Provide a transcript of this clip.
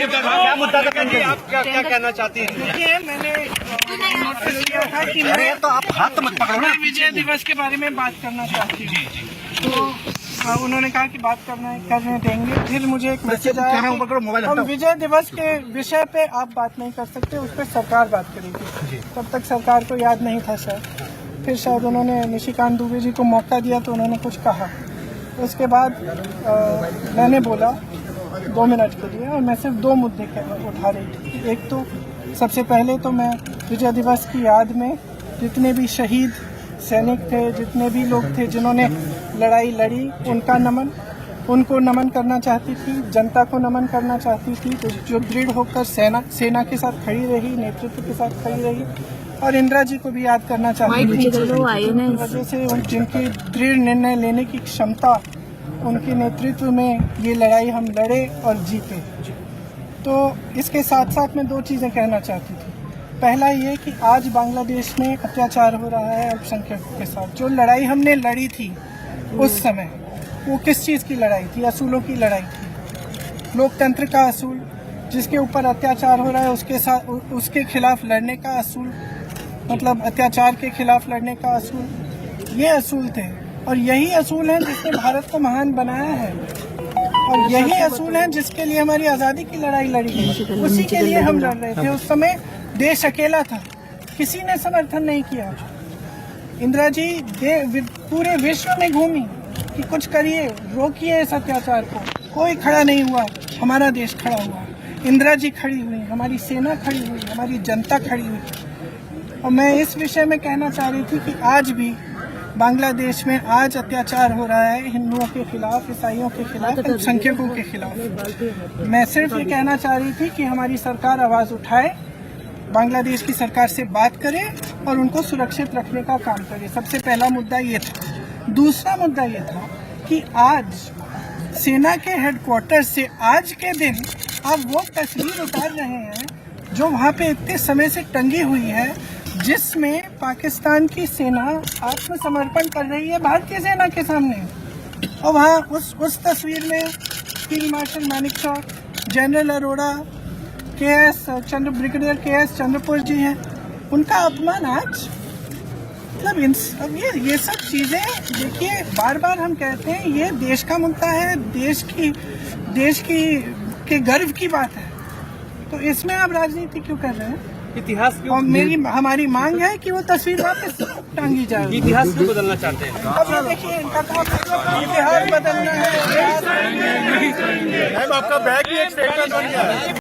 क्या मुद्दा था? आप क्या कहना चाहती हैं? देखिए, मैंने नोटिस किया था कि अरे तो आप हाथ मत पकड़ो ना। विजय दिवस के बारे में बात करना चाहती हूँ। तो उन्होंने कहा कि बात करने देंगे। फिर मुझे एक मैसेज आया, हम विजय दिवस के विषय पे आप बात नहीं कर सकते, उस पर सरकार बात करेगी। तब तक सरकार को याद नहीं था सर। फिर शायद उन्होंने निशिकांत दुबे जी को मौका दिया तो उन्होंने कुछ कहा। उसके बाद मैंने बोला 2 मिनट के लिए, और मैं सिर्फ 2 मुद्दे उठा रही थी। एक तो सबसे पहले तो मैं विजय दिवस की याद में जितने भी शहीद सैनिक थे, जितने भी लोग थे जिन्होंने लड़ाई लड़ी, उनको नमन करना चाहती थी। जनता को नमन करना चाहती थी जो दृढ़ होकर सेना के साथ खड़ी रही, नेतृत्व के साथ खड़ी रही। और इंदिरा जी को भी याद करना चाहती थी, वजह से जिनकी दृढ़ निर्णय लेने की क्षमता, उनके नेतृत्व में ये लड़ाई हम लड़े और जीते। तो इसके साथ साथ मैं 2 चीज़ें कहना चाहती थी। पहला ये कि आज बांग्लादेश में अत्याचार हो रहा है अल्पसंख्यकों के साथ। जो लड़ाई हमने लड़ी थी उस समय, वो किस चीज़ की लड़ाई थी? असूलों की लड़ाई थी। लोकतंत्र का असूल, जिसके ऊपर अत्याचार हो रहा है उसके खिलाफ लड़ने का असूल, मतलब अत्याचार के खिलाफ लड़ने का असूल, ये असूल थे। और यही असूल हैं जिसने भारत को महान बनाया है, और यही असूल हैं जिसके लिए हमारी आज़ादी की लड़ाई लड़ी गई। उसी के लिए हम लड़ रहे थे। उस समय देश अकेला था, किसी ने समर्थन नहीं किया। इंदिरा जी पूरे विश्व में घूमी कि कुछ करिए, रोकिए इस अत्याचार को। कोई खड़ा नहीं हुआ, हमारा देश खड़ा हुआ। इंदिरा जी खड़ी हुई, हमारी सेना खड़ी हुई, हमारी जनता खड़ी हुई। और मैं इस विषय में कहना चाह रही थी कि आज भी बांग्लादेश में आज अत्याचार हो रहा है हिंदुओं के खिलाफ, ईसाइयों के खिलाफ, अल्पसंख्यकों के खिलाफ। मैं सिर्फ ये कहना चाह रही थी कि हमारी सरकार आवाज़ उठाए, बांग्लादेश की सरकार से बात करे और उनको सुरक्षित रखने का काम करे। सबसे पहला मुद्दा ये था। दूसरा मुद्दा ये था कि आज सेना के हेडक्वार्टर से आज के दिन आप वो तस्वीर उतार रहे हैं जो वहाँ पे इतने समय से टंगी हुई है, जिसमें पाकिस्तान की सेना आत्मसमर्पण कर रही है भारतीय सेना के सामने। और वहाँ उस तस्वीर में field marshal Manekshaw, general Arora, brigadier K S. Chandrapur ji हैं। उनका अपमान आज, मतलब अब ये सब चीज़ें देखिए, बार बार हम कहते हैं ये देश का मुद्दा है, देश की गर्व की बात है। तो इसमें आप राजनीति क्यों कर रहे हैं? इतिहास क्यों? और हमारी मांग है कि वो तस्वीर वापस टांगी जाए। इतिहास क्यों बदलना चाहते हैं? अब ये देखिए, इनका काम इतिहास बदलना है। आपका बैग भी एक स्टेटमेंट बन गया है।